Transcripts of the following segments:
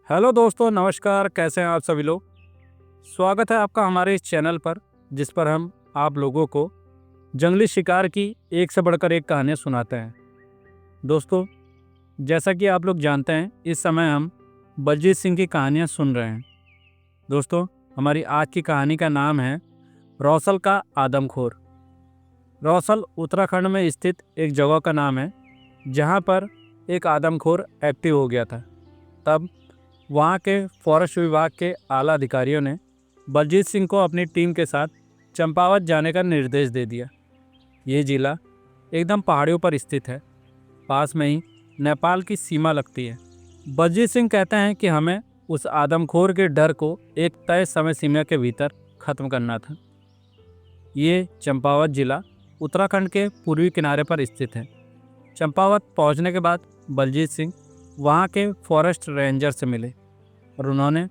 Hello दोस्तों, नमस्कार। कैसे हैं आप सभी लोग। स्वागत है आपका हमारे इस चैनल पर, जिस पर हम आप लोगों को जंगली शिकार की एक से बढ़कर एक कहानियाँ सुनाते हैं। दोस्तों, जैसा कि आप लोग जानते हैं, इस समय हम बलजीत सिंह की कहानियाँ सुन रहे हैं। दोस्तों, हमारी आज की कहानी का नाम है रौसल का आदमखोर। रौसल उत्तराखंड में स्थित एक जगह का नाम है, जहाँ पर एक आदमखोर एक्टिव हो गया था। तब वहाँ के फॉरेस्ट विभाग के आला अधिकारियों ने बलजीत सिंह को अपनी टीम के साथ चंपावत जाने का निर्देश दे दिया। ये जिला एकदम पहाड़ियों पर स्थित है, पास में ही नेपाल की सीमा लगती है। बलजीत सिंह कहते हैं कि हमें उस आदमखोर के डर को एक तय समय सीमा के भीतर खत्म करना था। ये चंपावत जिला उत्तराखंड के पूर्वी किनारे पर स्थित है। चंपावत पहुंचने के बाद बलजीत सिंह वहाँ के फॉरेस्ट रेंजर से मिले और उन्होंने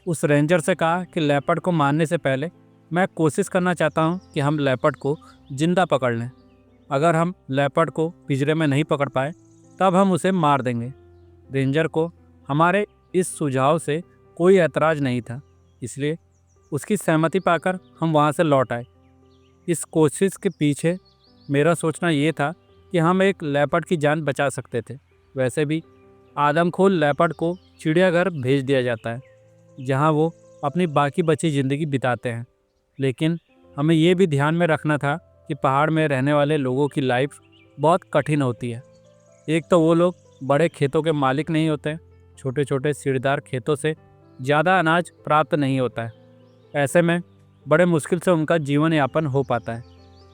उस रेंजर से कहा कि लेपर्ड को मारने से पहले मैं कोशिश करना चाहता हूँ कि हम लेपर्ड को जिंदा पकड़ लें। अगर हम लेपर्ड को पिंजरे में नहीं पकड़ पाए तब हम उसे मार देंगे। रेंजर को हमारे इस सुझाव से कोई ऐतराज़ नहीं था, इसलिए उसकी सहमति पाकर हम वहाँ से लौट आए। इस कोशिश के पीछे मेरा सोचना ये था कि हम एक लेपर्ड की जान बचा सकते थे। वैसे भी आदमखोर लेपर्ड को चिड़ियाघर भेज दिया जाता है, जहां वो अपनी बाकी बची ज़िंदगी बिताते हैं। लेकिन हमें ये भी ध्यान में रखना था कि पहाड़ में रहने वाले लोगों की लाइफ बहुत कठिन होती है। एक तो वो लोग बड़े खेतों के मालिक नहीं होते, छोटे छोटे सीढ़ीदार खेतों से ज़्यादा अनाज प्राप्त नहीं होता है। ऐसे में बड़े मुश्किल से उनका जीवन यापन हो पाता है।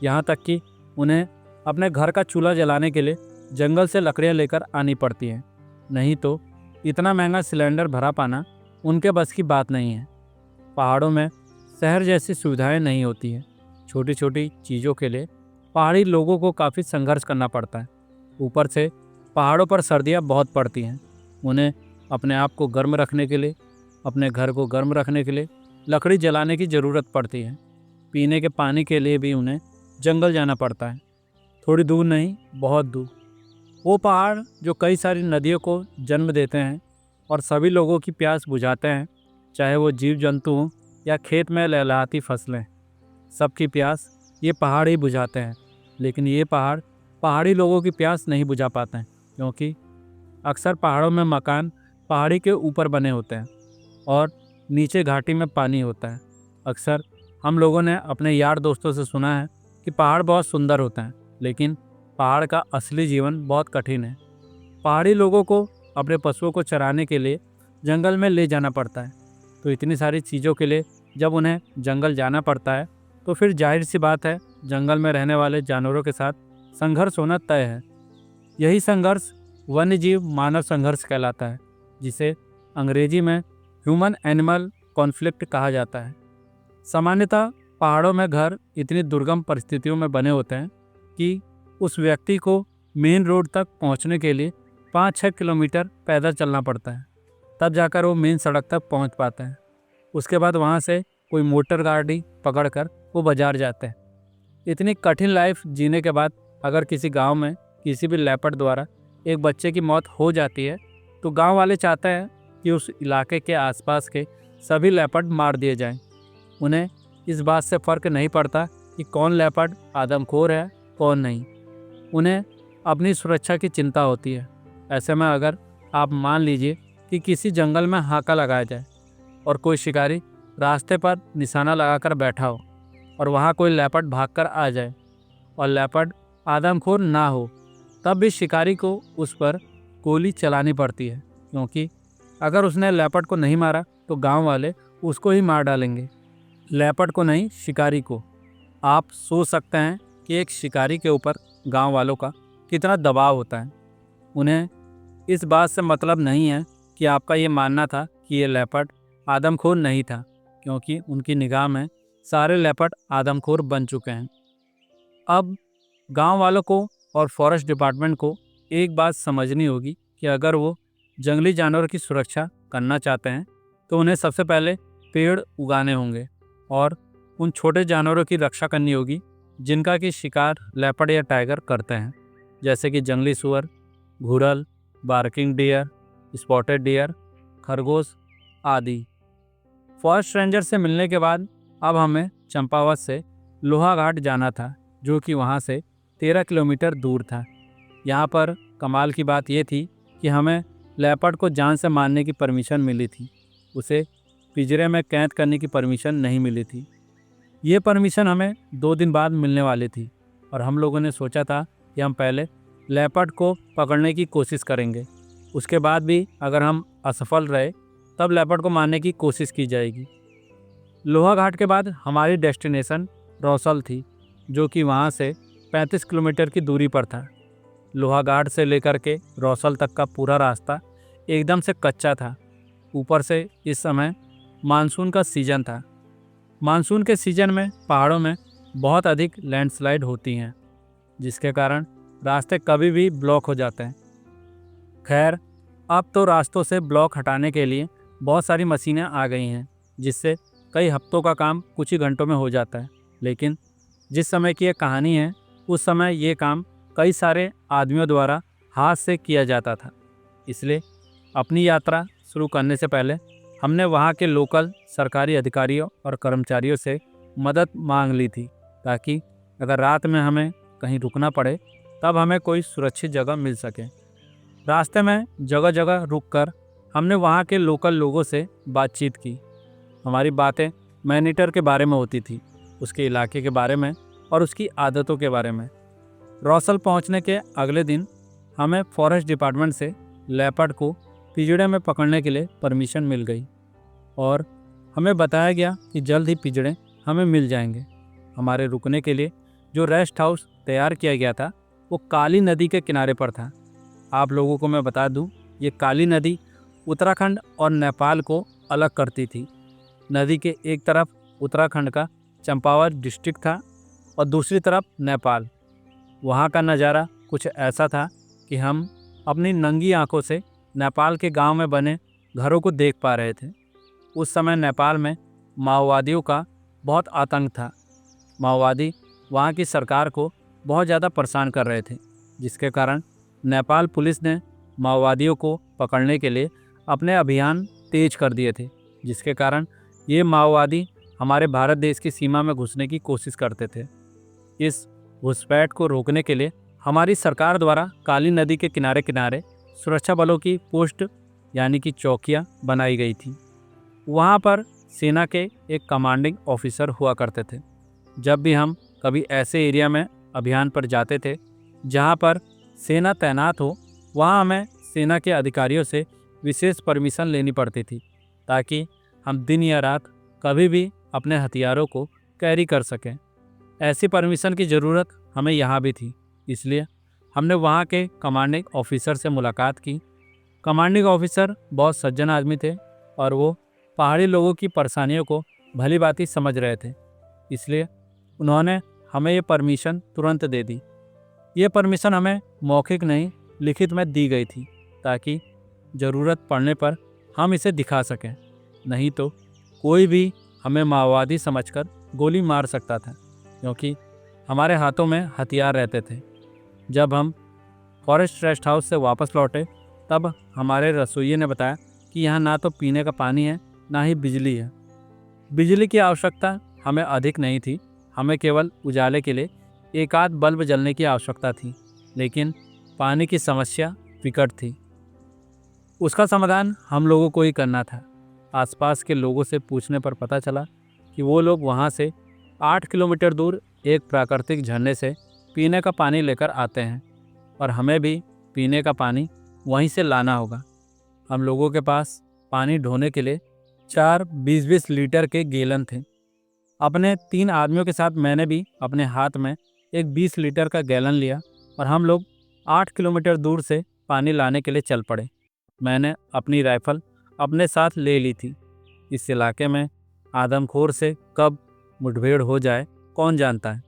यहाँ तक कि उन्हें अपने घर का चूल्हा जलाने के लिए जंगल से लकड़ियाँ लेकर आनी पड़ती हैं। नहीं तो इतना महंगा सिलेंडर भरा पाना उनके बस की बात नहीं है। पहाड़ों में शहर जैसी सुविधाएं नहीं होती हैं। छोटी छोटी चीज़ों के लिए पहाड़ी लोगों को काफ़ी संघर्ष करना पड़ता है। ऊपर से पहाड़ों पर सर्दियां बहुत पड़ती हैं। उन्हें अपने आप को गर्म रखने के लिए, अपने घर को गर्म रखने के लिए लकड़ी जलाने की ज़रूरत पड़ती है। पीने के पानी के लिए भी उन्हें जंगल जाना पड़ता है, थोड़ी दूर नहीं, बहुत दूर। वो पहाड़ जो कई सारी नदियों को जन्म देते हैं और सभी लोगों की प्यास बुझाते हैं, चाहे वो जीव जंतु हों या खेत में लहलहाती फसलें। सबकी प्यास ये पहाड़ ही बुझाते हैं। लेकिन ये पहाड़ पहाड़ी लोगों की प्यास नहीं बुझा पाते हैं, क्योंकि अक्सर पहाड़ों में मकान पहाड़ी के ऊपर बने होते हैं और नीचे घाटी में पानी होता है। अक्सर हम लोगों ने अपने यार दोस्तों से सुना है कि पहाड़ बहुत सुंदर होते हैं, लेकिन पहाड़ का असली जीवन बहुत कठिन है। पहाड़ी लोगों को अपने पशुओं को चराने के लिए जंगल में ले जाना पड़ता है। तो इतनी सारी चीज़ों के लिए जब उन्हें जंगल जाना पड़ता है तो फिर जाहिर सी बात है, जंगल में रहने वाले जानवरों के साथ संघर्ष होना तय है। यही संघर्ष वन्यजीव मानव संघर्ष कहलाता है, जिसे अंग्रेजी में ह्यूमन एनिमल कॉन्फ्लिक्ट कहा जाता है। सामान्यतः पहाड़ों में घर इतनी दुर्गम परिस्थितियों में बने होते हैं कि उस व्यक्ति को मेन रोड तक पहुंचने के लिए 5-6 किलोमीटर पैदल चलना पड़ता है, तब जाकर वो मेन सड़क तक पहुंच पाता है। उसके बाद वहां से कोई मोटर गाड़ी पकड़कर वो बाजार जाते हैं। इतनी कठिन लाइफ जीने के बाद अगर किसी गांव में किसी भी लेपर्ड द्वारा एक बच्चे की मौत हो जाती है, तो गांव वाले चाहते हैं कि उस इलाके के आसपास के सभी लेपर्ड मार दिए जाएं। उन्हें इस बात से फ़र्क नहीं पड़ता कि कौन लेपर्ड आदमखोर है, कौन नहीं। उन्हें अपनी सुरक्षा की चिंता होती है। ऐसे में अगर आप मान लीजिए कि किसी जंगल में हाका लगाया जाए और कोई शिकारी रास्ते पर निशाना लगाकर बैठा हो और वहाँ कोई लेपर्ड भागकर आ जाए और लेपर्ड आदमखोर ना हो, तब भी शिकारी को उस पर गोली चलानी पड़ती है, क्योंकि अगर उसने लेपर्ड को नहीं मारा तो गांव वाले उसको ही मार डालेंगे, लेपर्ड को नहीं, शिकारी को। आप सोच सकते हैं कि एक शिकारी के ऊपर गांव वालों का कितना दबाव होता है। उन्हें इस बात से मतलब नहीं है कि आपका ये मानना था कि ये लेपर्ड आदमखोर नहीं था, क्योंकि उनकी निगाह में सारे लेपर्ड आदमखोर बन चुके हैं। अब गांव वालों को और फॉरेस्ट डिपार्टमेंट को एक बात समझनी होगी कि अगर वो जंगली जानवरों की सुरक्षा करना चाहते हैं तो उन्हें सबसे पहले पेड़ उगाने होंगे और उन छोटे जानवरों की रक्षा करनी होगी जिनका कि शिकार लेपर्ड या टाइगर करते हैं, जैसे कि जंगली सुअर, घुरल, बार्किंग डियर, स्पॉटेड डियर खरगोश आदि। फॉरेस्ट रेंजर से मिलने के बाद अब हमें चंपावत से लोहाघाट जाना था, जो कि वहाँ से 13 किलोमीटर दूर था। यहाँ पर कमाल की बात ये थी कि हमें लेपर्ड को जान से मारने की परमिशन मिली थी, उसे पिंजरे में कैद करने की परमिशन नहीं मिली थी। ये परमिशन हमें 2 दिन बाद मिलने वाली थी और हम लोगों ने सोचा था कि हम पहले लेपर्ड को पकड़ने की कोशिश करेंगे, उसके बाद भी अगर हम असफल रहे तब लेपर्ड को मारने की कोशिश की जाएगी। लोहाघाट के बाद हमारी डेस्टिनेशन रौसल थी, जो कि वहाँ से 35 किलोमीटर की दूरी पर था। लोहाघाट से लेकर के रौसल तक का पूरा रास्ता एकदम से कच्चा था। ऊपर से इस समय मानसून का सीज़न था। मानसून के सीज़न में पहाड़ों में बहुत अधिक लैंडस्लाइड होती हैं, जिसके कारण रास्ते कभी भी ब्लॉक हो जाते हैं। खैर, अब तो रास्तों से ब्लॉक हटाने के लिए बहुत सारी मशीनें आ गई हैं, जिससे कई हफ्तों का काम कुछ ही घंटों में हो जाता है। लेकिन जिस समय की ये कहानी है, उस समय ये काम कई सारे आदमियों द्वारा हाथ से किया जाता था। इसलिए अपनी यात्रा शुरू करने से पहले हमने वहाँ के लोकल सरकारी अधिकारियों और कर्मचारियों से मदद मांग ली थी, ताकि अगर रात में हमें कहीं रुकना पड़े तब हमें कोई सुरक्षित जगह मिल सके। रास्ते में जगह जगह रुककर हमने वहाँ के लोकल लोगों से बातचीत की। हमारी बातें मैनीटर के बारे में होती थी, उसके इलाके के बारे में और उसकी आदतों के बारे में। रौसल पहुँचने के अगले दिन हमें फॉरेस्ट डिपार्टमेंट से लेपर्ड को पिंजड़े में पकड़ने के लिए परमिशन मिल गई और हमें बताया गया कि जल्द ही पिंजड़े हमें मिल जाएंगे। हमारे रुकने के लिए जो रेस्ट हाउस तैयार किया गया था वो काली नदी के किनारे पर था। आप लोगों को मैं बता दूं, ये काली नदी उत्तराखंड और नेपाल को अलग करती थी। नदी के एक तरफ उत्तराखंड का चंपावत डिस्ट्रिक्ट था और दूसरी तरफ नेपाल। वहाँ का नज़ारा कुछ ऐसा था कि हम अपनी नंगी आंखों से नेपाल के गांव में बने घरों को देख पा रहे थे। उस समय नेपाल में माओवादियों का बहुत आतंक था। माओवादी वहाँ की सरकार को बहुत ज़्यादा परेशान कर रहे थे, जिसके कारण नेपाल पुलिस ने माओवादियों को पकड़ने के लिए अपने अभियान तेज कर दिए थे, जिसके कारण ये माओवादी हमारे भारत देश की सीमा में घुसने की कोशिश करते थे। इस घुसपैठ को रोकने के लिए हमारी सरकार द्वारा काली नदी के किनारे किनारे सुरक्षा बलों की पोस्ट यानी कि चौकियां बनाई गई थी। वहां पर सेना के एक कमांडिंग ऑफिसर हुआ करते थे। जब भी हम कभी ऐसे एरिया में अभियान पर जाते थे जहां पर सेना तैनात हो, वहां हमें सेना के अधिकारियों से विशेष परमिशन लेनी पड़ती थी, ताकि हम दिन या रात कभी भी अपने हथियारों को कैरी कर सकें। ऐसी परमिशन की ज़रूरत हमें यहाँ भी थी, इसलिए हमने वहाँ के कमांडिंग ऑफिसर से मुलाकात की। कमांडिंग ऑफिसर बहुत सज्जन आदमी थे और वो पहाड़ी लोगों की परेशानियों को भली भांति समझ रहे थे, इसलिए उन्होंने हमें ये परमिशन तुरंत दे दी। ये परमिशन हमें मौखिक नहीं, लिखित में दी गई थी, ताकि ज़रूरत पड़ने पर हम इसे दिखा सकें। नहीं तो कोई भी हमें माओवादी समझकर गोली मार सकता था, क्योंकि हमारे हाथों में हथियार रहते थे। जब हम फॉरेस्ट रेस्ट हाउस से वापस लौटे तब हमारे रसोइये ने बताया कि यहाँ ना तो पीने का पानी है, ना ही बिजली है। बिजली की आवश्यकता हमें अधिक नहीं थी, हमें केवल उजाले के लिए एक आध बल्ब जलने की आवश्यकता थी, लेकिन पानी की समस्या विकट थी। उसका समाधान हम लोगों को ही करना था। आसपास के लोगों से पूछने पर पता चला कि वो लोग वहाँ से 8 किलोमीटर दूर एक प्राकृतिक झरने से पीने का पानी लेकर आते हैं और हमें भी पीने का पानी वहीं से लाना होगा। हम लोगों के पास पानी ढोने के लिए 4 20-20 लीटर के गैलन थे। अपने 3 आदमियों के साथ मैंने भी अपने हाथ में एक 20 लीटर का गैलन लिया और हम लोग 8 किलोमीटर दूर से पानी लाने के लिए चल पड़े। मैंने अपनी राइफल अपने साथ ले ली थी। इस इलाके में आदमखोर से कब मुठभेड़ हो जाए कौन जानता है।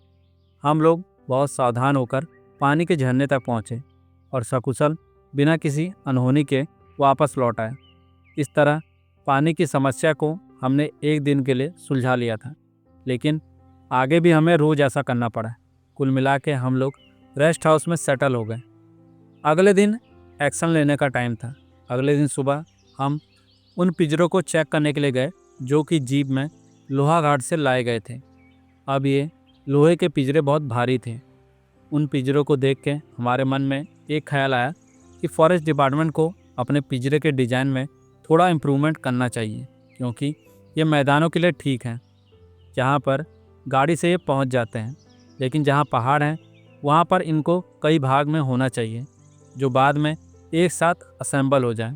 हम लोग बहुत सावधान होकर पानी के झरने तक पहुँचे और सकुशल बिना किसी अनहोनी के वापस लौट आए। इस तरह पानी की समस्या को हमने एक दिन के लिए सुलझा लिया था, लेकिन आगे भी हमें रोज़ ऐसा करना पड़ा। कुल मिला के हम लोग रेस्ट हाउस में सेटल हो गए। अगले दिन एक्शन लेने का टाइम था। अगले दिन सुबह हम उन पिंजरों को चेक करने के लिए गए जो कि जीप में लोहा घाट से लाए गए थे। अब ये लोहे के पिंजरे बहुत भारी थे। उन पिंजरों को देख के हमारे मन में एक ख्याल आया कि फॉरेस्ट डिपार्टमेंट को अपने पिंजरे के डिज़ाइन में थोड़ा इम्प्रूवमेंट करना चाहिए, क्योंकि ये मैदानों के लिए ठीक है जहाँ पर गाड़ी से ये पहुँच जाते हैं, लेकिन जहाँ पहाड़ हैं वहाँ पर इनको कई भाग में होना चाहिए जो बाद में एक साथ असेंबल हो जाएं,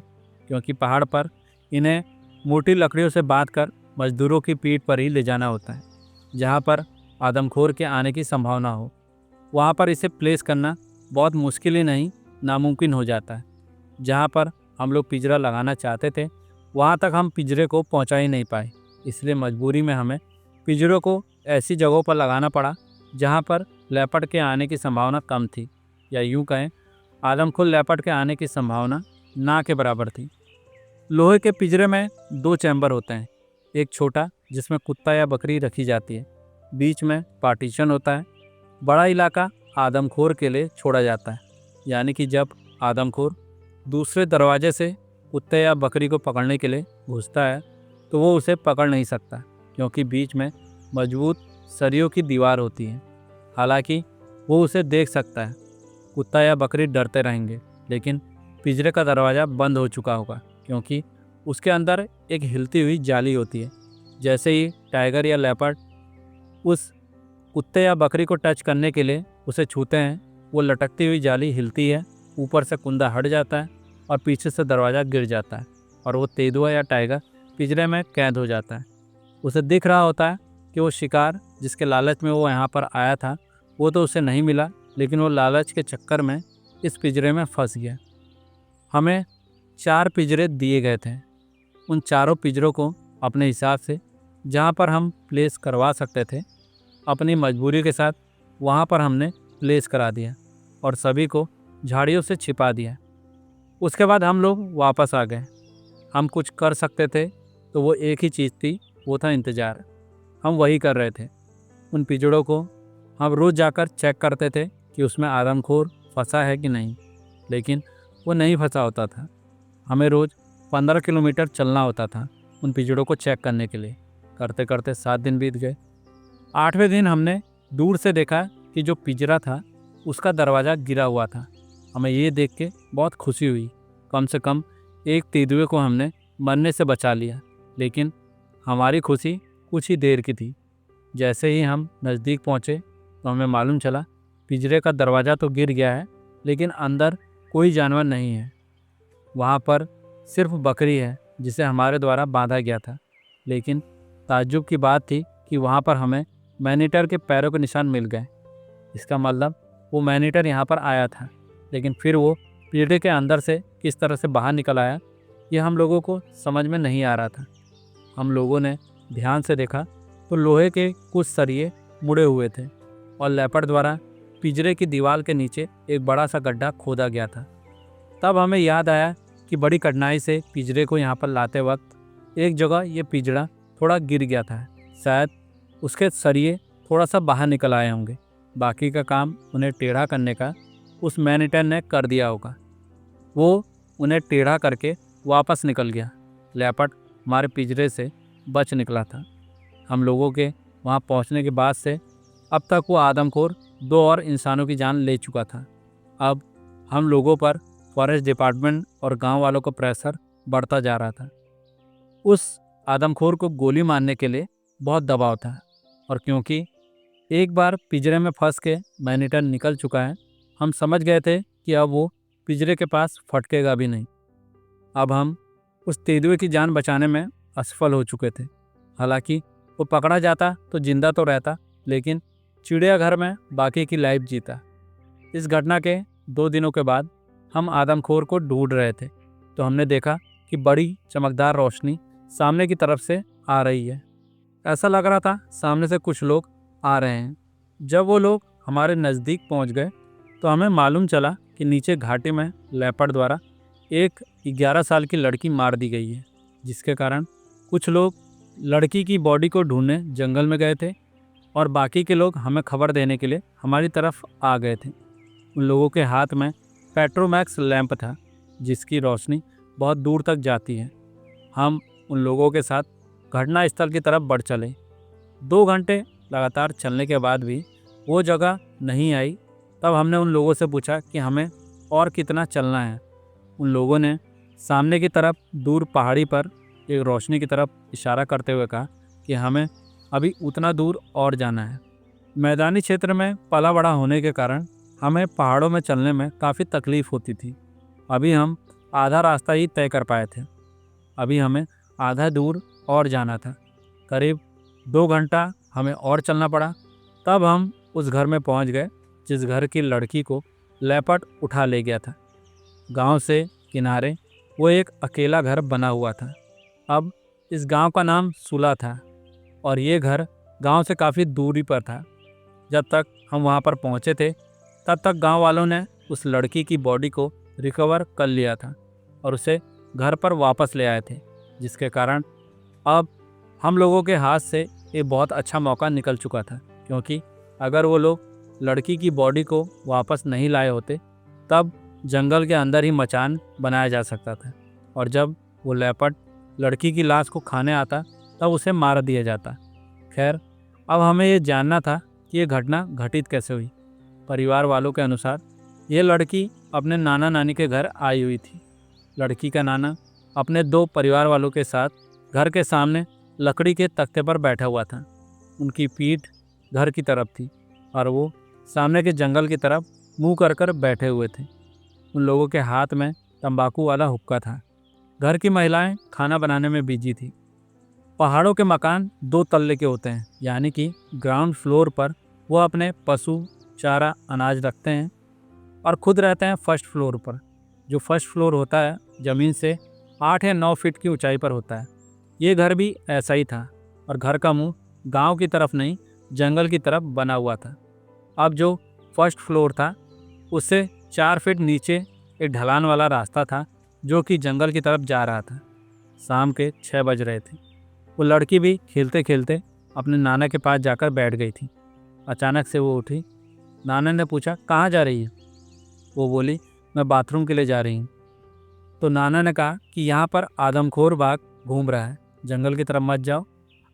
क्योंकि पहाड़ पर इन्हें मोटी लकड़ियों से बांध कर मजदूरों की पीठ पर ही ले जाना होता है। जहाँ पर आदमखोर के आने की संभावना हो वहाँ पर इसे प्लेस करना बहुत मुश्किल ही नहीं नामुमकिन हो जाता है। जहाँ पर हम लोग पिंजरा लगाना चाहते थे वहाँ तक हम पिंजरे को पहुँचा ही नहीं पाए, इसलिए मजबूरी में हमें पिंजरों को ऐसी जगहों पर लगाना पड़ा जहाँ पर लेपर्ड के आने की संभावना कम थी, या यूँ कहें आदमखोर लेपर्ड के आने की संभावना ना के बराबर थी। लोहे के पिंजरे में 2 चैम्बर होते हैं, एक छोटा जिसमें कुत्ता या बकरी रखी जाती है, बीच में पार्टीशन होता है। बड़ा इलाका आदमखोर के लिए छोड़ा जाता है, यानी कि जब आदमखोर दूसरे दरवाजे से कुत्ते या बकरी को पकड़ने के लिए घुसता है तो वो उसे पकड़ नहीं सकता, क्योंकि बीच में मजबूत सरियों की दीवार होती है। हालांकि वो उसे देख सकता है। कुत्ता या बकरी डरते रहेंगे, लेकिन पिंजरे का दरवाज़ा बंद हो चुका होगा, क्योंकि उसके अंदर एक हिलती हुई जाली होती है। जैसे ही टाइगर या लेपर्ड उस कुत्ते या बकरी को टच करने के लिए उसे छूते हैं, वो लटकती हुई जाली हिलती है, ऊपर से कुंदा हट जाता है और पीछे से दरवाज़ा गिर जाता है और वो तेंदुआ या टाइगर पिंजरे में कैद हो जाता है। उसे दिख रहा होता है कि वो शिकार जिसके लालच में वो यहाँ पर आया था वो तो उसे नहीं मिला, लेकिन वो लालच के चक्कर में इस पिंजरे में फंस गया। हमें 4 पिंजरे दिए गए थे। उन चारों पिंजरों को अपने हिसाब से जहाँ पर हम प्लेस करवा सकते थे, अपनी मजबूरी के साथ वहाँ पर हमने प्लेस करा दिया और सभी को झाड़ियों से छिपा दिया। उसके बाद हम लोग वापस आ गए। हम कुछ कर सकते थे तो वो एक ही चीज़ थी, वो था इंतज़ार। हम वही कर रहे थे। उन पिंजड़ों को हम रोज़ जाकर चेक करते थे कि उसमें आदमखोर फंसा है कि नहीं, लेकिन वो नहीं फंसा होता था। हमें रोज़ 15 किलोमीटर चलना होता था उन पिंजड़ों को चेक करने के लिए। करते करते 7 दिन बीत गए। 8वें दिन हमने दूर से देखा कि जो पिंजरा था उसका दरवाज़ा गिरा हुआ था। हमें ये देख के बहुत खुशी हुई। कम से कम एक तेंदुए को हमने मरने से बचा लिया, लेकिन हमारी खुशी कुछ ही देर की थी। जैसे ही हम नज़दीक पहुँचे तो हमें मालूम चला पिंजरे का दरवाज़ा तो गिर गया है, लेकिन अंदर कोई जानवर नहीं है। वहाँ पर सिर्फ बकरी है जिसे हमारे द्वारा बांधा गया था। लेकिन ताज्जुब की बात थी कि वहाँ पर हमें मैनीटर के पैरों के निशान मिल गए। इसका मतलब वो मैनीटर यहाँ पर आया था, लेकिन फिर वो पिंजरे के अंदर से किस तरह से बाहर निकल आया ये हम लोगों को समझ में नहीं आ रहा था। हम लोगों ने ध्यान से देखा तो लोहे के कुछ सरिये मुड़े हुए थे और लेपर्ड द्वारा पिंजरे की दीवार के नीचे एक बड़ा सा गड्ढा खोदा गया था। तब हमें याद आया कि बड़ी कठिनाई से पिंजरे को यहाँ पर लाते वक्त एक जगह ये पिंजरा थोड़ा गिर गया था। शायद उसके सरिये थोड़ा सा बाहर निकल आए होंगे। बाकी का काम उन्हें टेढ़ा करने का उस मैनीटर ने कर दिया होगा। वो उन्हें टेढ़ा करके वापस निकल गया। लेपर्ड हमारे पिंजरे से बच निकला था। हम लोगों के वहाँ पहुँचने के बाद से अब तक वो आदमखोर 2 और इंसानों की जान ले चुका था। अब हम लोगों पर फॉरेस्ट डिपार्टमेंट और गांव वालों का प्रेशर बढ़ता जा रहा था। उस आदमखोर को गोली मारने के लिए बहुत दबाव था, और क्योंकि एक बार पिंजरे में फंस के मैनीटर निकल चुका है, हम समझ गए थे कि अब वो पिंजरे के पास फटकेगा भी नहीं। अब हम उस तेंदुए की जान बचाने में असफल हो चुके थे। हालांकि वो पकड़ा जाता तो जिंदा तो रहता, लेकिन चिड़ियाघर में बाकी की लाइफ जीता। इस घटना के 2 दिनों के बाद हम आदमखोर को ढूंढ रहे थे तो हमने देखा कि बड़ी चमकदार रोशनी सामने की तरफ से आ रही है। ऐसा लग रहा था सामने से कुछ लोग आ रहे हैं। जब वो लोग हमारे नज़दीक पहुंच गए तो हमें मालूम चला कि नीचे घाटी में लेपर्ड द्वारा एक 11 साल की लड़की मार दी गई है, जिसके कारण कुछ लोग लड़की की बॉडी को ढूंढने जंगल में गए थे और बाकी के लोग हमें खबर देने के लिए हमारी तरफ आ गए थे। उन लोगों के हाथ में पेट्रोमैक्स लैंप था, जिसकी रोशनी बहुत दूर तक जाती है। हम उन लोगों के साथ घटना स्थल की तरफ बढ़ चले। 2 घंटे लगातार चलने के बाद भी वो जगह नहीं आई। तब हमने उन लोगों से पूछा कि हमें और कितना चलना है। उन लोगों ने सामने की तरफ दूर पहाड़ी पर एक रोशनी की तरफ इशारा करते हुए कहा कि हमें अभी उतना दूर और जाना है। मैदानी क्षेत्र में पला बड़ा होने के कारण हमें पहाड़ों में चलने में काफ़ी तकलीफ़ होती थी। अभी हम आधा रास्ता ही तय कर पाए थे। अभी हमें आधा दूर और जाना था। करीब 2 घंटा हमें और चलना पड़ा। तब हम उस घर में पहुंच गए जिस घर की लड़की को लेपर्ड उठा ले गया था। गांव से किनारे वो एक अकेला घर बना हुआ था। अब इस गांव का नाम सुला था और ये घर गांव से काफ़ी दूरी पर था। जब तक हम वहां पर पहुंचे थे तब तक गांव वालों ने उस लड़की की बॉडी को रिकवर कर लिया था और उसे घर पर वापस ले आए थे, जिसके कारण अब हम लोगों के हाथ से एक बहुत अच्छा मौका निकल चुका था। क्योंकि अगर वो लोग लड़की की बॉडी को वापस नहीं लाए होते तब जंगल के अंदर ही मचान बनाया जा सकता था और जब वो लेपर्ड लड़की की लाश को खाने आता तब उसे मार दिया जाता। खैर, अब हमें ये जानना था कि ये घटना घटित कैसे हुई। परिवार वालों के अनुसार ये लड़की अपने नाना नानी के घर आई हुई थी। लड़की का नाना अपने 2 परिवार वालों के साथ घर के सामने लकड़ी के तख्ते पर बैठा हुआ था। उनकी पीठ घर की तरफ थी और वो सामने के जंगल की तरफ मुंह कर कर बैठे हुए थे। उन लोगों के हाथ में तंबाकू वाला हुक्का था। घर की महिलाएं खाना बनाने में बिजी थी। पहाड़ों के मकान 2 तल्ले के होते हैं, यानी कि ग्राउंड फ्लोर पर वो अपने पशु चारा अनाज रखते हैं और खुद रहते हैं फर्स्ट फ्लोर पर। जो फर्स्ट फ्लोर होता है ज़मीन से 8 या 9 फीट की ऊंचाई पर होता है। ये घर भी ऐसा ही था और घर का मुंह गांव की तरफ नहीं जंगल की तरफ बना हुआ था। अब जो फर्स्ट फ्लोर था उससे 4 फीट नीचे एक ढलान वाला रास्ता था जो कि जंगल की तरफ जा रहा था। शाम के 6 बज रहे थे। वो लड़की भी खेलते खेलते अपने नाना के पास जाकर बैठ गई थी। अचानक से वो उठी। नाना ने पूछा, कहाँ जा रही है? वो बोली, मैं बाथरूम के लिए जा रही हूँ। तो नाना ने कहा कि यहाँ पर आदमखोर बाघ घूम रहा है, जंगल की तरफ मत जाओ।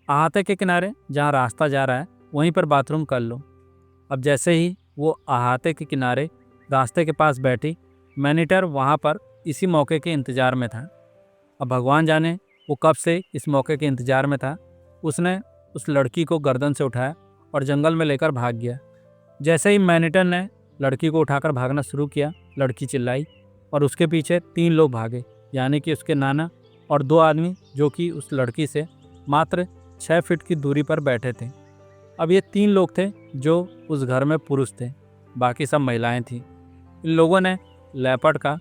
अहाते के किनारे जहाँ रास्ता जा रहा है वहीं पर बाथरूम कर लो। अब जैसे ही वो अहाते के किनारे रास्ते के पास बैठी, मैनीटर वहाँ पर इसी मौके के इंतज़ार में था। अब भगवान जाने वो कब से इस मौके के इंतज़ार में था। उसने उस लड़की को गर्दन से उठाया और जंगल में लेकर भाग गया। जैसे ही मैनीटर ने लड़की को उठाकर भागना शुरू किया, लड़की चिल्लाई और उसके पीछे 3 लोग भागे, यानी कि उसके नाना और 2 आदमी जो कि उस लड़की से मात्र 6 फीट की दूरी पर बैठे थे। अब ये 3 लोग थे जो उस घर में पुरुष थे, बाकी सब महिलाएं थीं। इन लोगों ने लेपर्ड का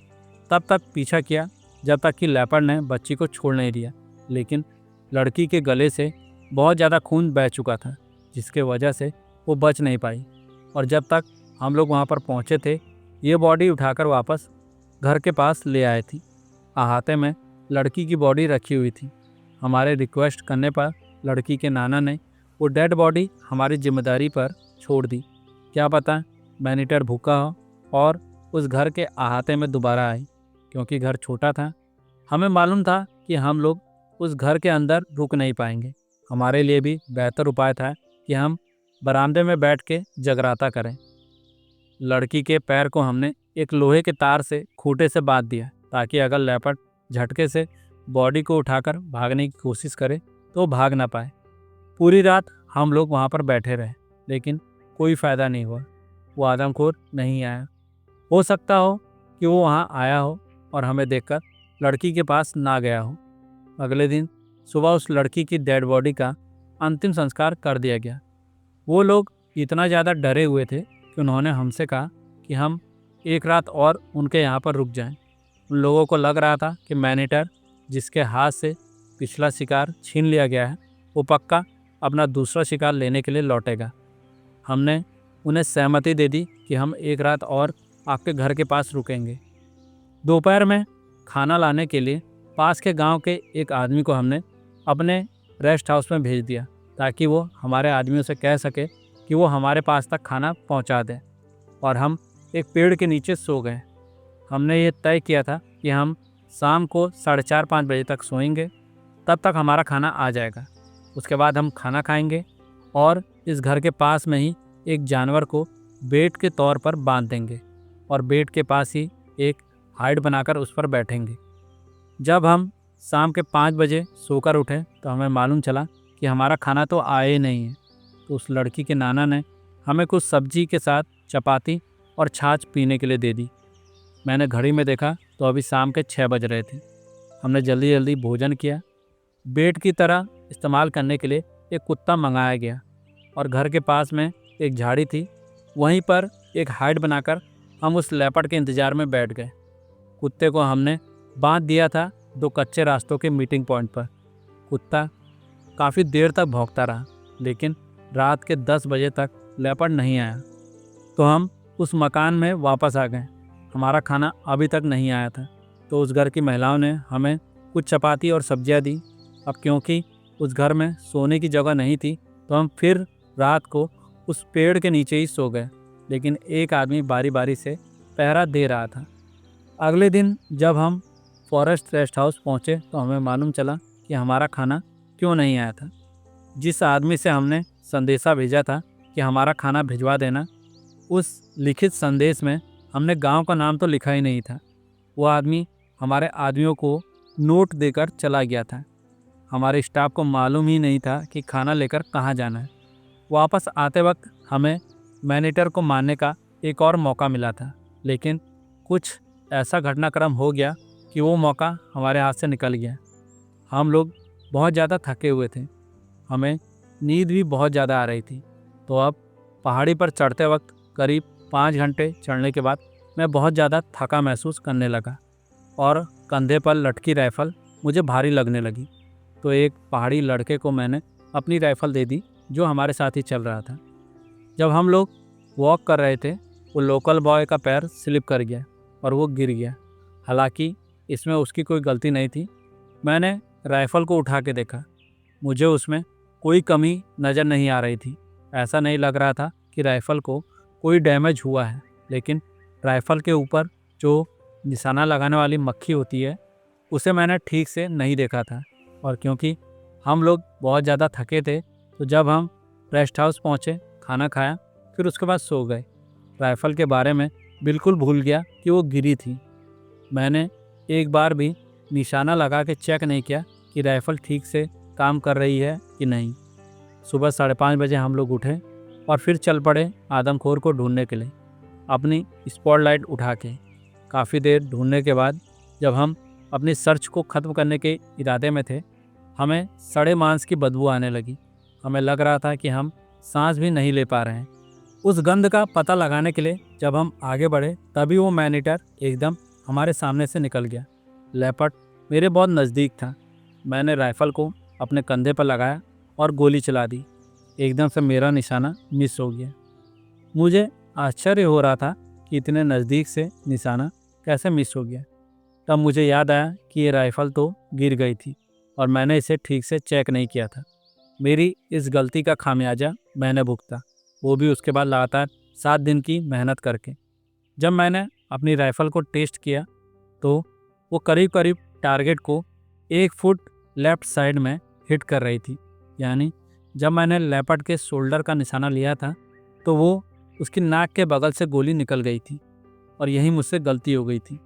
तब तक पीछा किया जब तक कि लेपर्ड ने बच्ची को छोड़ नहीं दिया, लेकिन लड़की के गले से बहुत ज़्यादा खून बह चुका था, जिसके वजह से वो बच नहीं पाई। और जब तक हम लोग वहाँ पर पहुँचे थे, ये बॉडी उठाकर वापस घर के पास ले आए थी। अहाते में लड़की की बॉडी रखी हुई थी। हमारे रिक्वेस्ट करने पर लड़की के नाना ने वो डेड बॉडी हमारी जिम्मेदारी पर छोड़ दी। क्या पता मैनीटर भूखा हो और उस घर के अहाते में दोबारा आई, क्योंकि घर छोटा था। हमें मालूम था कि हम लोग उस घर के अंदर रुक नहीं पाएंगे। हमारे लिए भी बेहतर उपाय था कि हम बरामदे में बैठ के जगराता करें। लड़की के पैर को हमने एक लोहे के तार से खूंटे से बांध दिया ताकि अगर लेपर्ड झटके से बॉडी को उठाकर भागने की कोशिश करे तो भाग ना पाए। पूरी रात हम लोग वहाँ पर बैठे रहे, लेकिन कोई फ़ायदा नहीं हुआ। वो आदमखोर नहीं आया। हो सकता हो कि वो वहाँ आया हो और हमें देखकर लड़की के पास ना गया हो। अगले दिन सुबह उस लड़की की डेड बॉडी का अंतिम संस्कार कर दिया गया। वो लोग इतना ज़्यादा डरे हुए थे कि उन्होंने हमसे कहा कि हम एक रात और उनके यहाँ पर रुक जाएं। उन लोगों को लग रहा था कि मैनीटर, जिसके हाथ से पिछला शिकार छीन लिया गया है, वो पक्का अपना दूसरा शिकार लेने के लिए लौटेगा। हमने उन्हें सहमति दे दी कि हम एक रात और आपके घर के पास रुकेंगे। दोपहर में खाना लाने के लिए पास के गांव के एक आदमी को हमने अपने रेस्ट हाउस में भेज दिया ताकि वो हमारे आदमियों से कह सके कि वो हमारे पास तक खाना पहुंचा दे। और हम एक पेड़ के नीचे सो गए। हमने ये तय किया था कि हम शाम को 4:30-5 बजे तक सोएंगे तब तक हमारा खाना आ जाएगा। उसके बाद हम खाना खाएंगे और इस घर के पास में ही एक जानवर को बेड के तौर पर बांध देंगे और बेड के पास ही एक हाइट बनाकर उस पर बैठेंगे। जब हम शाम के 5 बजे सोकर उठे तो हमें मालूम चला कि हमारा खाना तो आया ही नहीं है। तो उस लड़की के नाना ने हमें कुछ सब्जी के साथ चपाती और छाछ पीने के लिए दे दी। मैंने घड़ी में देखा तो अभी शाम के 6 बज रहे थे। हमने जल्दी जल्दी भोजन किया। बेड की तरह इस्तेमाल करने के लिए एक कुत्ता मंगाया गया और घर के पास में एक झाड़ी थी, वहीं पर एक हाइट बनाकर हम उस लेपर्ड के इंतज़ार में बैठ गए। कुत्ते को हमने बांध दिया था 2 कच्चे रास्तों के मीटिंग पॉइंट पर। कुत्ता काफ़ी देर तक भौंकता रहा, लेकिन रात के 10 बजे तक लेपर्ड नहीं आया। तो हम उस मकान में वापस आ गए। हमारा खाना अभी तक नहीं आया था, तो उस घर की महिलाओं ने हमें कुछ चपाती और सब्जियां दी। अब क्योंकि उस घर में सोने की जगह नहीं थी, तो हम फिर रात को उस पेड़ के नीचे ही सो गए, लेकिन एक आदमी बारी बारी से पहरा दे रहा था। अगले दिन जब हम फॉरेस्ट रेस्ट हाउस पहुँचे तो हमें मालूम चला कि हमारा खाना क्यों नहीं आया था। जिस आदमी से हमने संदेशा भेजा था कि हमारा खाना भिजवा देना, उस लिखित संदेश में हमने गांव का नाम तो लिखा ही नहीं था। वो आदमी हमारे आदमियों को नोट देकर चला गया था। हमारे स्टाफ को मालूम ही नहीं था कि खाना लेकर कहाँ जाना है। वापस आते वक्त हमें मैनेटर को मारने का एक और मौका मिला था, लेकिन कुछ ऐसा घटनाक्रम हो गया कि वो मौका हमारे हाथ से निकल गया। हम लोग बहुत ज़्यादा थके हुए थे, हमें नींद भी बहुत ज़्यादा आ रही थी। तो अब पहाड़ी पर चढ़ते वक्त करीब 5 घंटे चढ़ने के बाद मैं बहुत ज़्यादा थका महसूस करने लगा और कंधे पर लटकी राइफ़ल मुझे भारी लगने लगी। तो एक पहाड़ी लड़के को मैंने अपनी राइफ़ल दे दी, जो हमारे साथ ही चल रहा था। जब हम लोग वॉक कर रहे थे, वो लोकल बॉय का पैर स्लिप कर गया और वो गिर गया। हालांकि इसमें उसकी कोई गलती नहीं थी। मैंने राइफ़ल को उठा के देखा, मुझे उसमें कोई कमी नज़र नहीं आ रही थी। ऐसा नहीं लग रहा था कि राइफ़ल को कोई डैमेज हुआ है, लेकिन राइफ़ल के ऊपर जो निशाना लगाने वाली मक्खी होती है, उसे मैंने ठीक से नहीं देखा था। और क्योंकि हम लोग बहुत ज़्यादा थके थे, तो जब हम रेस्ट हाउस पहुँचे, खाना खाया, फिर उसके बाद सो गए। राइफ़ल के बारे में बिल्कुल भूल गया कि वो गिरी थी। मैंने एक बार भी निशाना लगा के चेक नहीं किया कि राइफ़ल ठीक से काम कर रही है कि नहीं। सुबह 5:30 बजे हम लोग उठे और फिर चल पड़े आदमखोर को ढूंढने के लिए, अपनी स्पॉटलाइट उठा के। काफ़ी देर ढूंढने के बाद जब हम अपनी सर्च को ख़त्म करने के इरादे में थे, हमें सड़े मांस की बदबू आने लगी। हमें लग रहा था कि हम सांस भी नहीं ले पा रहे हैं। उस गंध का पता लगाने के लिए जब हम आगे बढ़े, तभी वो मैनीटर एकदम हमारे सामने से निकल गया। लेपर्ड मेरे बहुत नज़दीक था। मैंने राइफ़ल को अपने कंधे पर लगाया और गोली चला दी। एकदम से मेरा निशाना मिस हो गया। मुझे आश्चर्य हो रहा था कि इतने नज़दीक से निशाना कैसे मिस हो गया। तब मुझे याद आया कि ये राइफ़ल तो गिर गई थी और मैंने इसे ठीक से चेक नहीं किया था। मेरी इस गलती का खामियाजा मैंने भुगता, वो भी उसके बाद लगातार 7 दिन की मेहनत करके। जब मैंने अपनी राइफ़ल को टेस्ट किया तो वो करीब करीब टारगेट को 1 फुट लेफ़्ट साइड में हिट कर रही थी। यानी जब मैंने लेपर्ड के शोल्डर का निशाना लिया था तो वो उसकी नाक के बगल से गोली निकल गई थी और यही मुझसे गलती हो गई थी।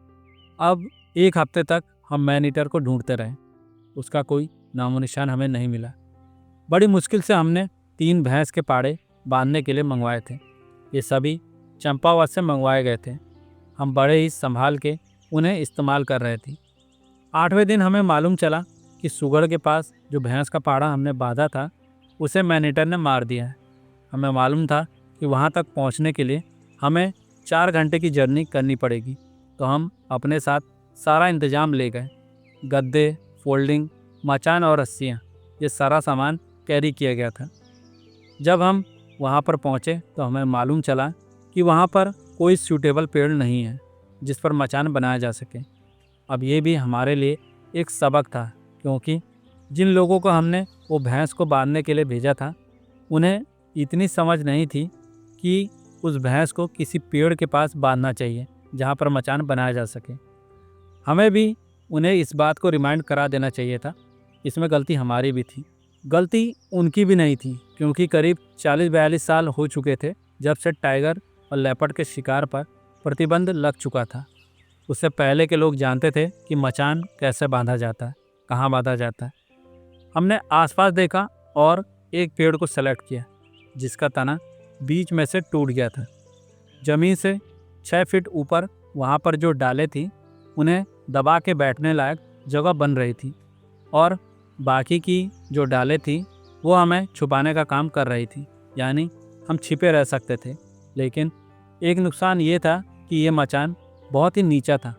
अब 1 हफ्ते तक हम मैनीटर को ढूंढते रहे, उसका कोई नामो निशान हमें नहीं मिला। बड़ी मुश्किल से हमने 3 भैंस के पाड़े बांधने के लिए मंगवाए थे। ये सभी चंपावत से मंगवाए गए थे। हम बड़े ही संभाल के उन्हें इस्तेमाल कर रहे थे। 8वें दिन हमें मालूम चला कि सुगड़ के पास जो भैंस का पाड़ा हमने बांधा था, उसे मैनीटर ने मार दिया है। हमें मालूम था कि वहाँ तक पहुँचने के लिए हमें 4 घंटे की जर्नी करनी पड़ेगी, तो हम अपने साथ सारा इंतज़ाम ले गए। गद्दे, फोल्डिंग, मचान और रस्सियाँ, ये सारा सामान कैरी किया गया था। जब हम वहाँ पर पहुँचे तो हमें मालूम चला कि वहाँ पर कोई सूटेबल पेड़ नहीं है जिस पर मचान बनाया जा सके। अब ये भी हमारे लिए एक सबक था, क्योंकि जिन लोगों को हमने वो भैंस को बांधने के लिए भेजा था, उन्हें इतनी समझ नहीं थी कि उस भैंस को किसी पेड़ के पास बांधना चाहिए जहाँ पर मचान बनाया जा सके। हमें भी उन्हें इस बात को रिमाइंड करा देना चाहिए था इसमें गलती हमारी भी थी। गलती उनकी भी नहीं थी, क्योंकि करीब 40-42 साल हो चुके थे जब से टाइगर और लेपर्ड के शिकार पर प्रतिबंध लग चुका था। उससे पहले के लोग जानते थे कि मचान कैसे बांधा जाता है, कहाँ बांधा जाता है। हमने आसपास देखा और एक पेड़ को सेलेक्ट किया जिसका तना बीच में से टूट गया था। जमीन से 6 फीट ऊपर वहाँ पर जो डालें थी उन्हें दबा के बैठने लायक जगह बन रही थी, और बाकी की जो डालें थी वो हमें छुपाने का काम कर रही थी, यानी हम छिपे रह सकते थे। लेकिन एक नुकसान ये था कि ये मचान बहुत ही नीचा था,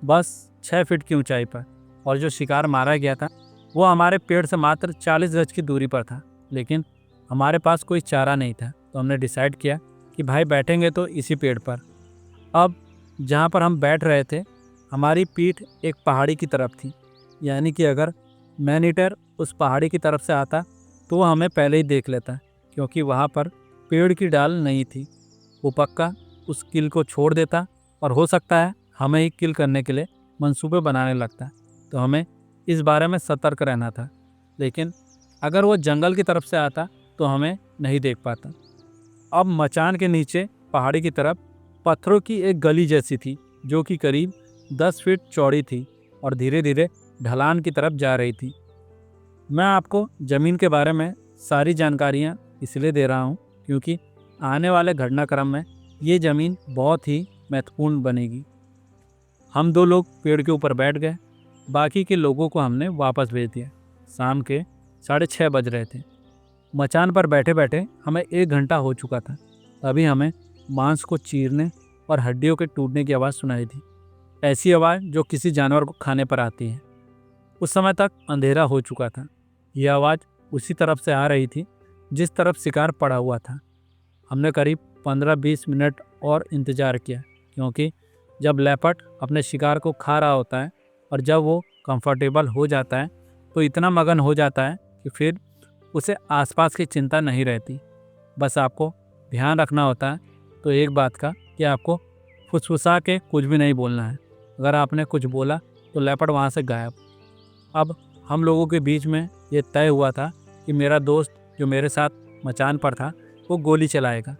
बस 6 फीट की ऊंचाई पर, और जो शिकार मारा गया था वो हमारे पेड़ से मात्र 40 गज की दूरी पर था। लेकिन हमारे पास कोई चारा नहीं था, तो हमने डिसाइड किया कि भाई बैठेंगे तो इसी पेड़ पर। अब जहाँ पर हम बैठ रहे थे हमारी पीठ एक पहाड़ी की तरफ थी, यानी कि अगर मैन ईटर उस पहाड़ी की तरफ से आता तो वो हमें पहले ही देख लेता, क्योंकि वहाँ पर पेड़ की डाल नहीं थी। वो पक्का उस किल को छोड़ देता और हो सकता है हमें ही किल करने के लिए मंसूबे बनाने लगता। तो हमें इस बारे में सतर्क रहना था। लेकिन अगर वो जंगल की तरफ से आता तो हमें नहीं देख पाता। अब मचान के नीचे पहाड़ी की तरफ पत्थरों की एक गली जैसी थी, जो कि करीब 10 फीट चौड़ी थी और धीरे धीरे ढलान की तरफ जा रही थी। मैं आपको ज़मीन के बारे में सारी जानकारियाँ इसलिए दे रहा हूँ क्योंकि आने वाले घटनाक्रम में ये ज़मीन बहुत ही महत्वपूर्ण बनेगी। हम 2 लोग पेड़ के ऊपर बैठ गए, बाकी के लोगों को हमने वापस भेज दिया। शाम के 6:30 बज रहे थे। मचान पर बैठे बैठे हमें 1 घंटा हो चुका था। तभी हमें मांस को चीरने और हड्डियों के टूटने की आवाज़ सुनाई थी, ऐसी आवाज़ जो किसी जानवर को खाने पर आती है। उस समय तक अंधेरा हो चुका था। यह आवाज़ उसी तरफ से आ रही थी जिस तरफ शिकार पड़ा हुआ था। हमने करीब 15-20 मिनट और इंतज़ार किया, क्योंकि जब लेपर्ड अपने शिकार को खा रहा होता है और जब वो कंफर्टेबल हो जाता है तो इतना मगन हो जाता है कि फिर उसे आसपास की चिंता नहीं रहती। बस आपको ध्यान रखना होता है तो एक बात का कि आपको फुसफुसा के कुछ भी नहीं बोलना है। अगर आपने कुछ बोला तो लेपर्ड वहाँ से गायब। अब हम लोगों के बीच में ये तय हुआ था कि मेरा दोस्त जो मेरे साथ मचान पर था वो गोली चलाएगा,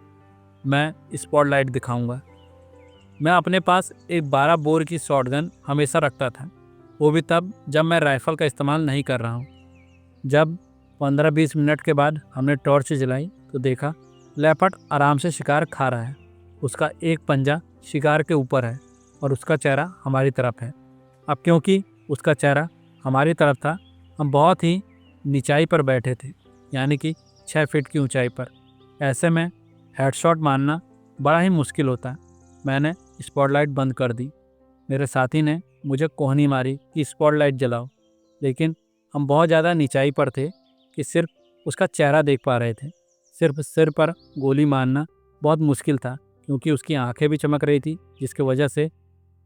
मैं स्पॉटलाइट दिखाऊंगा। मैं अपने पास एक 12 बोर की शॉटगन हमेशा रखता था, वो भी तब जब मैं राइफ़ल का इस्तेमाल नहीं कर रहा हूँ। जब 15-20 मिनट के बाद हमने टॉर्च जलाई तो देखा लेपर्ड आराम से शिकार खा रहा है। उसका एक पंजा शिकार के ऊपर है और उसका चेहरा हमारी तरफ है। अब क्योंकि उसका चेहरा हमारी तरफ था, हम बहुत ही निचाई पर बैठे थे, यानी कि 6 फीट की ऊंचाई पर। ऐसे में हेडशॉट मारना बड़ा ही मुश्किल होता। मैंने स्पॉटलाइट बंद कर दी। मेरे साथी ने मुझे कोहनी मारी कि स्पॉटलाइट जलाओ, लेकिन हम बहुत ज़्यादा निचाई पर थे कि सिर्फ उसका चेहरा देख पा रहे थे। सिर्फ सिर पर गोली मारना बहुत मुश्किल था, क्योंकि उसकी आंखें भी चमक रही थी, जिसकी वजह से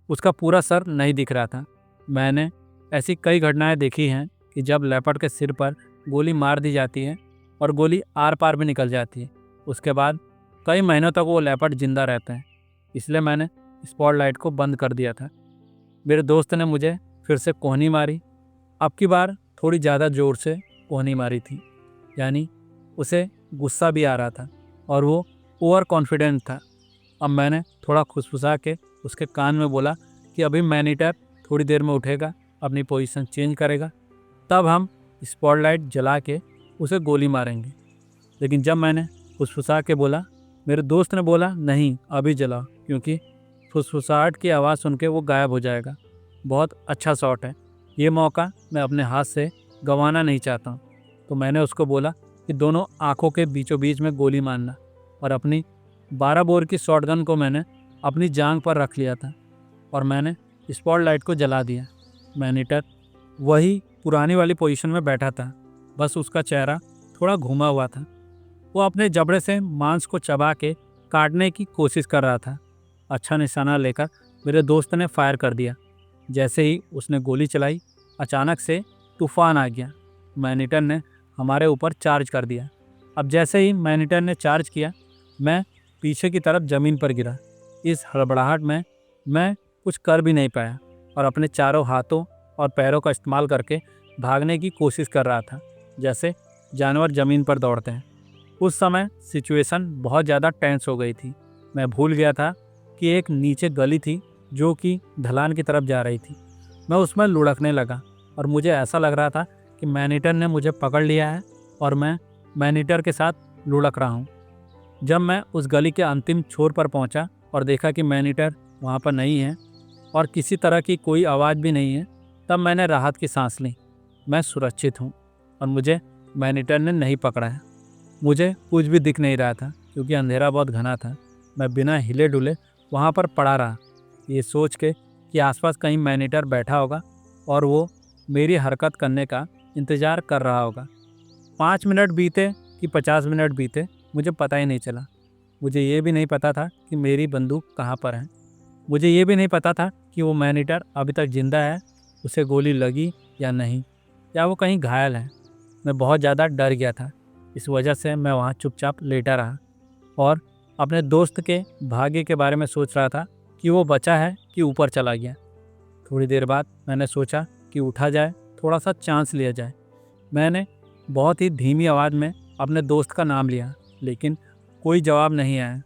उसका पूरा सर नहीं दिख रहा था। मैंने ऐसी कई घटनाएं देखी हैं कि जब लेपर्ड के सिर पर गोली मार दी जाती है और गोली आर पार भी निकल जाती है, उसके बाद कई महीनों तक वो लेपर्ड जिंदा रहते हैं। इसलिए मैंने स्पॉटलाइट को बंद कर दिया था। मेरे दोस्त ने मुझे फिर से कोहनी मारी। अब की बार थोड़ी ज़्यादा ज़ोर से कोहनी मारी थी, यानी उसे गुस्सा भी आ रहा था और वो ओवर कॉन्फिडेंट था। अब मैंने थोड़ा खुसफुसा के उसके कान में बोला कि अभी मैनीटर थोड़ी देर में उठेगा, अपनी पोजीशन चेंज करेगा, तब हम स्पॉटलाइट जला के उसे गोली मारेंगे। लेकिन जब मैंने फुसफुसा के बोला, मेरे दोस्त ने बोला नहीं अभी जलाओ, क्योंकि फुसफुसाहट की आवाज़ सुन के वो गायब हो जाएगा। बहुत अच्छा शॉट है, ये मौका मैं अपने हाथ से गंवाना नहीं चाहता हूँ। तो मैंने उसको बोला कि दोनों आँखों के बीचों बीच में गोली मारना, और अपनी 12 बोर की शॉटगन को मैंने अपनी जांघ पर रख लिया था और मैंने स्पॉटलाइट को जला दिया। मैनीटर वही पुरानी वाली पोजीशन में बैठा था, बस उसका चेहरा थोड़ा घुमा हुआ था। वो अपने जबड़े से मांस को चबा के काटने की कोशिश कर रहा था। अच्छा निशाना लेकर मेरे दोस्त ने फायर कर दिया। जैसे ही उसने गोली चलाई, अचानक से तूफान आ गया। मैनीटर ने हमारे ऊपर चार्ज कर दिया। अब जैसे ही मैनीटर ने चार्ज किया, मैं पीछे की तरफ ज़मीन पर गिरा। इस हड़बड़ाहट में मैं कुछ कर भी नहीं पाया और अपने चारों हाथों और पैरों का इस्तेमाल करके भागने की कोशिश कर रहा था, जैसे जानवर ज़मीन पर दौड़ते हैं। उस समय सिचुएशन बहुत ज़्यादा टेंस हो गई थी। मैं भूल गया था कि एक नीचे गली थी जो कि ढलान की तरफ जा रही थी। मैं उसमें लुढ़कने लगा और मुझे ऐसा लग रहा था कि मैनीटर ने मुझे पकड़ लिया है और मैं मैनीटर के साथ लुढ़क रहा हूँ। जब मैं उस गली के अंतिम छोर पर पहुँचा और देखा कि मैनीटर वहाँ पर नहीं है और किसी तरह की कोई आवाज़ भी नहीं है, तब मैंने राहत की सांस ली। मैं सुरक्षित हूँ और मुझे मैनीटर ने नहीं पकड़ा है। मुझे कुछ भी दिख नहीं रहा था क्योंकि अंधेरा बहुत घना था। मैं बिना हिले डुले वहाँ पर पड़ा रहा, ये सोच के कि आसपास कहीं मैनीटर बैठा होगा और वो मेरी हरकत करने का इंतज़ार कर रहा होगा। 5 मिनट बीते कि 50 मिनट बीते, मुझे पता ही नहीं चला। मुझे ये भी नहीं पता था कि मेरी बंदूक कहाँ पर है। मुझे ये भी नहीं पता था कि वो मैनीटर अभी तक ज़िंदा है, उसे गोली लगी या नहीं, या वो कहीं घायल है। मैं बहुत ज़्यादा डर गया था। इस वजह से मैं वहाँ चुपचाप लेटा रहा और अपने दोस्त के भाग्य के बारे में सोच रहा था कि वो बचा है कि ऊपर चला गया। थोड़ी देर बाद मैंने सोचा कि उठा जाए, थोड़ा सा चांस लिया जाए। मैंने बहुत ही धीमी आवाज़ में अपने दोस्त का नाम लिया, लेकिन कोई जवाब नहीं आया।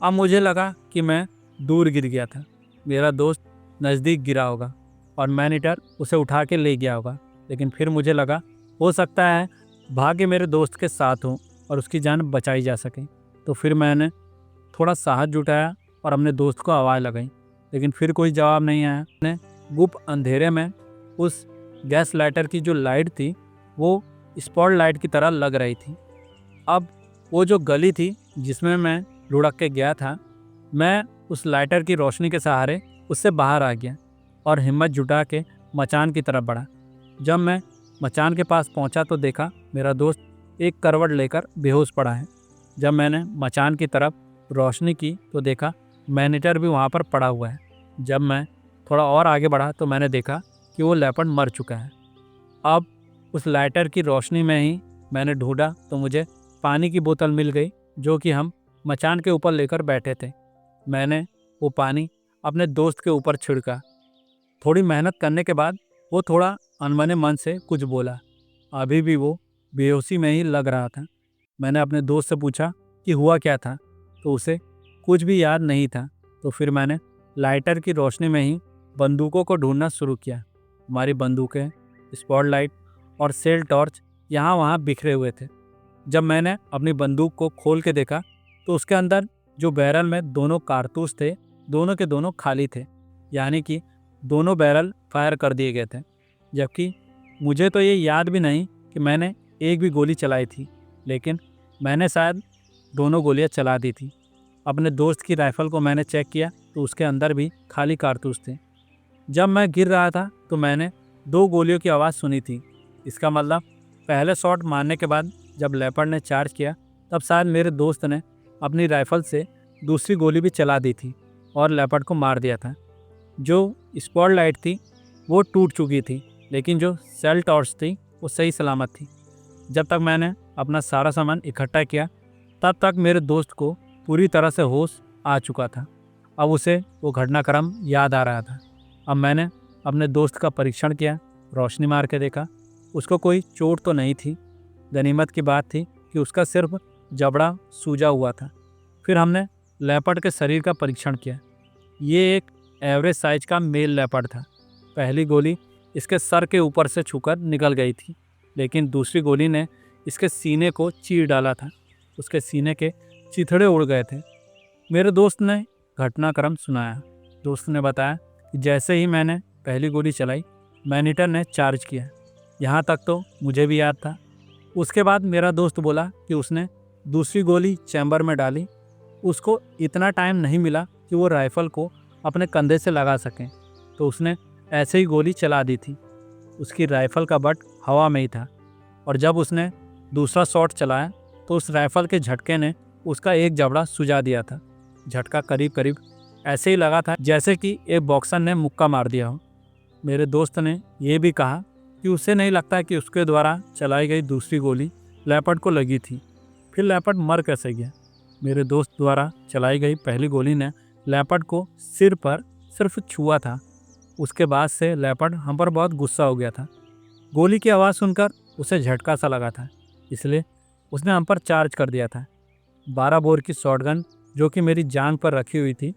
अब मुझे लगा कि मैं दूर गिर गया था। मेरा दोस्त नज़दीक गिरा होगा और मैनीटर उसे उठा के ले गया होगा। लेकिन फिर मुझे लगा हो सकता है भाग्य मेरे दोस्त के साथ हो और उसकी जान बचाई जा सके। तो फिर मैंने थोड़ा साहस जुटाया और अपने दोस्त को आवाज़ लगाई, लेकिन फिर कोई जवाब नहीं आया। मैंने गुप्त अंधेरे में उस गैस लाइटर की जो लाइट थी वो स्पॉट लाइट की तरह लग रही थी। अब वो जो गली थी जिसमें मैं लुढ़क के गया था, मैं उस लाइटर की रोशनी के सहारे उससे बाहर आ गया और हिम्मत जुटा के मचान की तरफ बढ़ा। जब मैं मचान के पास पहुंचा तो देखा मेरा दोस्त एक करवट लेकर बेहोश पड़ा है। जब मैंने मचान की तरफ रोशनी की तो देखा मैनीटर भी वहां पर पड़ा हुआ है। जब मैं थोड़ा और आगे बढ़ा तो मैंने देखा कि वो लेपर्ड मर चुका है। अब उस लाइटर की रोशनी में ही मैंने ढूंढा तो मुझे पानी की बोतल मिल गई जो कि हम मचान के ऊपर लेकर बैठे थे। मैंने वो पानी अपने दोस्त के ऊपर छिड़का। थोड़ी मेहनत करने के बाद वो थोड़ा अनमने मन से कुछ बोला। अभी भी वो बेहोशी में ही लग रहा था। मैंने अपने दोस्त से पूछा कि हुआ क्या था, तो उसे कुछ भी याद नहीं था। तो फिर मैंने लाइटर की रोशनी में ही बंदूकों को ढूंढना शुरू किया। हमारी बंदूकें, स्पॉटलाइट और सेल टॉर्च यहाँ वहाँ बिखरे हुए थे। जब मैंने अपनी बंदूक को खोल के देखा तो उसके अंदर जो बैरल में दोनों कारतूस थे, दोनों के दोनों खाली थे, यानी कि दोनों बैरल फायर कर दिए गए थे। जबकि मुझे तो ये याद भी नहीं कि मैंने एक भी गोली चलाई थी, लेकिन मैंने शायद दोनों गोलियां चला दी थी। अपने दोस्त की राइफ़ल को मैंने चेक किया तो उसके अंदर भी खाली कारतूस थे। जब मैं गिर रहा था तो मैंने 2 गोलियों की आवाज़ सुनी थी। इसका मतलब पहले शॉट मारने के बाद जब लेपर्ड ने चार्ज किया तब शायद मेरे दोस्त ने अपनी राइफ़ल से दूसरी गोली भी चला दी थी और लेपर्ड को मार दिया था। जो स्पॉटलाइट थी वो टूट चुकी थी, लेकिन जो सेल टॉर्च थी वो सही सलामत थी। जब तक मैंने अपना सारा सामान इकट्ठा किया तब तक मेरे दोस्त को पूरी तरह से होश आ चुका था। अब उसे वो घटनाक्रम याद आ रहा था। अब मैंने अपने दोस्त का परीक्षण किया, रोशनी मार के देखा। उसको कोई चोट तो नहीं थी। गनीमत की बात थी कि उसका सिर्फ जबड़ा सूजा हुआ था। फिर हमने लेपर्ड के शरीर का परीक्षण किया। ये एक एवरेज साइज का मेल लेपर्ड था। पहली गोली इसके सर के ऊपर से छूकर निकल गई थी, लेकिन दूसरी गोली ने इसके सीने को चीर डाला था। उसके सीने के चिथड़े उड़ गए थे। मेरे दोस्त ने घटनाक्रम सुनाया। दोस्त ने बताया कि जैसे ही मैंने पहली गोली चलाई, मैनीटर ने चार्ज किया। यहाँ तक तो मुझे भी याद था। उसके बाद मेरा दोस्त बोला कि उसने दूसरी गोली चैम्बर में डाली। उसको इतना टाइम नहीं मिला कि वो राइफ़ल को अपने कंधे से लगा सकें, तो उसने ऐसे ही गोली चला दी थी। उसकी राइफ़ल का बट हवा में ही था और जब उसने दूसरा शॉट चलाया तो उस राइफ़ल के झटके ने उसका एक जबड़ा सुजा दिया था। झटका करीब करीब ऐसे ही लगा था जैसे कि एक बॉक्सर ने मुक्का मार दिया हो। मेरे दोस्त ने यह भी कहा कि उसे नहीं लगता कि उसके द्वारा चलाई गई दूसरी गोली लेपर्ड को लगी थी। फिर लेपर्ड मर कैसे गया? मेरे दोस्त द्वारा चलाई गई पहली गोली ने लेपर्ड को सिर पर सिर्फ छुआ था। उसके बाद से लेपर्ड हम पर बहुत गुस्सा हो गया था। गोली की आवाज़ सुनकर उसे झटका सा लगा था, इसलिए उसने हम पर चार्ज कर दिया था। 12 बोर की शॉटगन जो कि मेरी जांघ पर रखी हुई थी,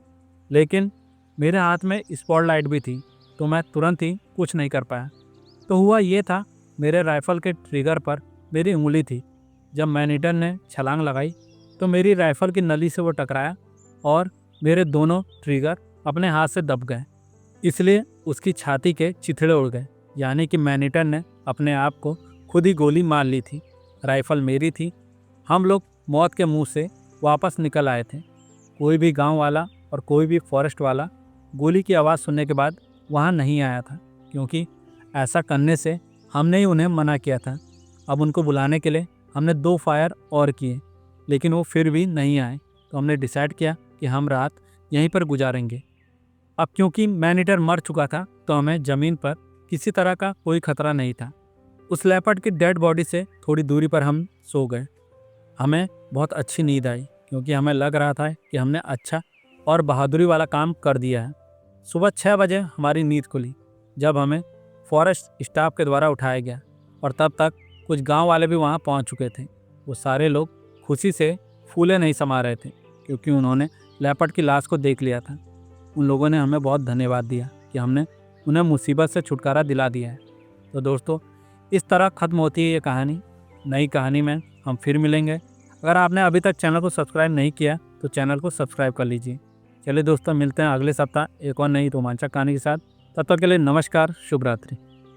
लेकिन मेरे हाथ में स्पॉटलाइट भी थी, तो मैं तुरंत ही कुछ नहीं कर पाया। तो हुआ ये था, मेरे राइफ़ल के ट्रिगर पर मेरी उंगली थी। जब मैनीटन ने छलांग लगाई तो मेरी राइफ़ल की नली से वो टकराया और मेरे दोनों ट्रिगर अपने हाथ से दब गए, इसलिए उसकी छाती के चिथड़े उड़ गए। यानी कि मैनीटन ने अपने आप को खुद ही गोली मार ली थी। राइफ़ल मेरी थी। हम लोग मौत के मुंह से वापस निकल आए थे। कोई भी गांव वाला और कोई भी फॉरेस्ट वाला गोली की आवाज़ सुनने के बाद वहां नहीं आया था, क्योंकि ऐसा करने से हमने ही उन्हें मना किया था। अब उनको बुलाने के लिए हमने 2 फायर और किए, लेकिन वो फिर भी नहीं आए। तो हमने डिसाइड किया कि हम रात यहीं पर गुजारेंगे। अब क्योंकि मैनीटर मर चुका था, तो हमें ज़मीन पर किसी तरह का कोई खतरा नहीं था। उस लेपर्ड की डेड बॉडी से थोड़ी दूरी पर हम सो गए। हमें बहुत अच्छी नींद आई, क्योंकि हमें लग रहा था कि हमने अच्छा और बहादुरी वाला काम कर दिया है। सुबह 6 बजे हमारी नींद खुली, जब हमें फॉरेस्ट स्टाफ के द्वारा उठाया गया, और तब तक कुछ गांव वाले भी वहां पहुंच चुके थे। वो सारे लोग खुशी से फूले नहीं समा रहे थे, क्योंकि उन्होंने लेपर्ड की लाश को देख लिया था। उन लोगों ने हमें बहुत धन्यवाद दिया कि हमने उन्हें मुसीबत से छुटकारा दिला दिया है। तो दोस्तों, इस तरह ख़त्म होती है ये कहानी। नई कहानी में हम फिर मिलेंगे। अगर आपने अभी तक चैनल को सब्सक्राइब नहीं किया तो चैनल को सब्सक्राइब कर लीजिए। चलिए दोस्तों, मिलते हैं अगले सप्ताह एक और नई रोमांचक कहानी के साथ। तब तक के लिए नमस्कार, शुभ रात्रि।